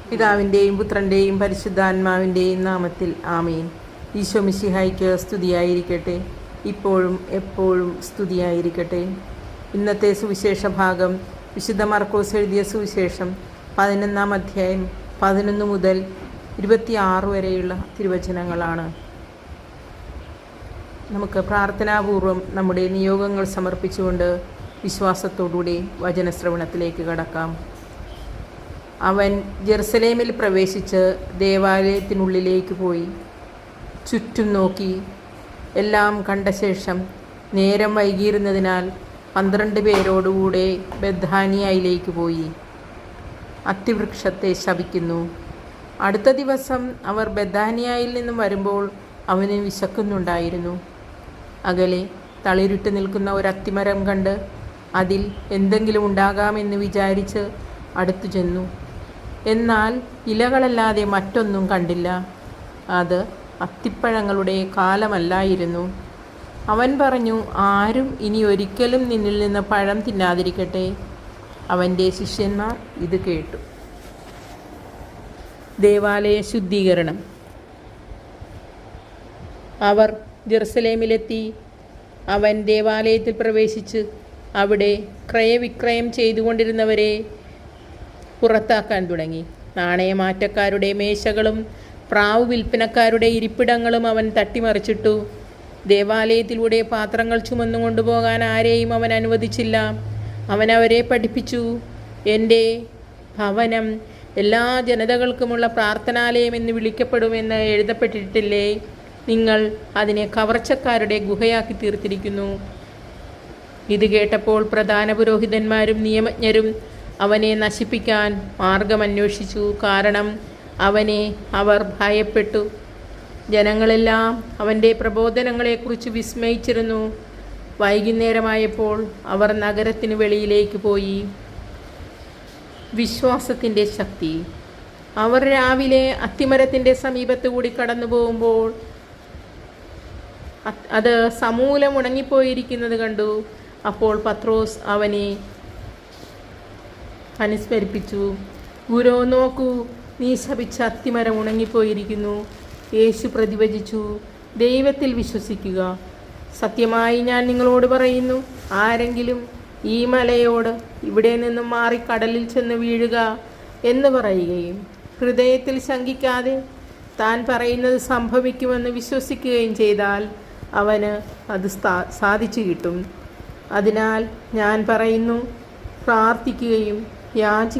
പിതാവിൻ്റെയും പുത്രൻ്റെയും പരിശുദ്ധാത്മാവിൻ്റെയും നാമത്തിൽ ആമേൻ. ഈശോ മിശിഹായ്ക്ക് സ്തുതിയായിരിക്കട്ടെ, ഇപ്പോഴും എപ്പോഴും സ്തുതിയായിരിക്കട്ടെ. ഇന്നത്തെ സുവിശേഷ ഭാഗം വിശുദ്ധ മർക്കോസ് എഴുതിയ സുവിശേഷം 11-ാം അധ്യായം 11 മുതൽ 26 വരെയുള്ള തിരുവചനങ്ങളാണ്. നമുക്ക് പ്രാർത്ഥനാപൂർവം നമ്മുടെ നിയോഗങ്ങൾ സമർപ്പിച്ചുകൊണ്ട് വിശ്വാസത്തോടുകൂടി വചനശ്രവണത്തിലേക്ക് കടക്കാം. അവൻ ജെറുസലേമിൽ പ്രവേശിച്ച് ദേവാലയത്തിനുള്ളിലേക്ക് പോയി ചുറ്റും നോക്കി. എല്ലാം കണ്ട ശേഷം നേരം വൈകിയിരുന്നതിനാൽ 12 പേരോടുകൂടെ ബെഥാനിയയിലേക്ക് പോയി അത്തിവൃക്ഷത്തെ ശപിക്കുന്നു. അടുത്ത ദിവസം അവർ ബെഥാനിയയിൽ നിന്നും വരുമ്പോൾ അവന് വിശക്കുന്നുണ്ടായിരുന്നു. അകലെ തളിരിട്ട് നിൽക്കുന്ന ഒരു അത്തിമരം കണ്ട് അതിൽ എന്തെങ്കിലും ഉണ്ടാകാമെന്ന് വിചാരിച്ച് അടുത്തു ചെന്നു. എന്നാൽ ഇലകളല്ലാതെ മറ്റൊന്നും കണ്ടില്ല. അത് അത്തിപ്പഴങ്ങളുടെ കാലമല്ലായിരുന്നു. അവൻ പറഞ്ഞു, ആരും ഇനി ഒരിക്കലും നിന്നിൽ നിന്ന് പഴം തിന്നാതിരിക്കട്ടെ. അവൻ്റെ ശിഷ്യന്മാർ ഇത് കേട്ടു. ദേവാലയ ശുദ്ധീകരണം. അവർ ജെറുസലേമിലെത്തി. അവൻ ദേവാലയത്തിൽ പ്രവേശിച്ച് അവിടെ ക്രയവിക്രയം ചെയ്തുകൊണ്ടിരുന്നവരെ പുറത്താക്കാൻ തുടങ്ങി. നാണയമാറ്റക്കാരുടെ മേശകളും പ്രാവ് വിൽപ്പനക്കാരുടെ ഇരിപ്പിടങ്ങളും അവൻ തട്ടിമറിച്ചിട്ടു. ദേവാലയത്തിലൂടെ പാത്രങ്ങൾ ചുമന്നു കൊണ്ടുപോകാൻ ആരെയും അവൻ അനുവദിച്ചില്ല. അവൻ അവരെ പഠിപ്പിച്ചു, എൻ്റെ ഭവനം എല്ലാ ജനതകൾക്കുമുള്ള പ്രാർത്ഥനാലയം എന്ന് വിളിക്കപ്പെടുമെന്ന് എഴുതപ്പെട്ടിട്ടില്ലേ? നിങ്ങൾ അതിനെ കവർച്ചക്കാരുടെ ഗുഹയാക്കി തീർത്തിരിക്കുന്നു. ഇത് കേട്ടപ്പോൾ പ്രധാന പുരോഹിതന്മാരും നിയമജ്ഞരും അവനെ നശിപ്പിക്കാൻ മാർഗമന്വേഷിച്ചു. കാരണം അവനെ അവർ ഭയപ്പെട്ടു. ജനങ്ങളെല്ലാം അവൻ്റെ പ്രബോധനങ്ങളെക്കുറിച്ച് വിസ്മയിച്ചിരുന്നു. വൈകുന്നേരമായപ്പോൾ അവർ നഗരത്തിന് വെളിയിലേക്ക് പോയി. വിശ്വാസത്തിൻ്റെ ശക്തി. അവർ രാവിലെ അത്തിമരത്തിൻ്റെ സമീപത്ത് കൂടി കടന്നു പോകുമ്പോൾ അത് സമൂലം ഉണങ്ങിപ്പോയിരിക്കുന്നത് കണ്ടു. അപ്പോൾ പത്രോസ് അവനെ അനുസ്മരിപ്പിച്ചു. ഗുരു, നോക്കൂ, നീ ശപിച്ച അത്തിമരം ഉണങ്ങിപ്പോയിരിക്കുന്നു. യേശു പ്രതിവചിച്ചു, ദൈവത്തിൽ വിശ്വസിക്കുക. സത്യമായി ഞാൻ നിങ്ങളോട് പറയുന്നു, ആരെങ്കിലും ഈ മലയോട് ഇവിടെ നിന്നും മാറി കടലിൽ ചെന്ന് വീഴുക എന്ന് പറയുകയും ഹൃദയത്തിൽ ശങ്കിക്കാതെ താൻ പറയുന്നത് സംഭവിക്കുമെന്ന് വിശ്വസിക്കുകയും ചെയ്താൽ അവന് അത് സാധിച്ചു കിട്ടും. അതിനാൽ ഞാൻ പറയുന്നു, പ്രാർത്ഥിക്കുകയും യാചിക്കുകയും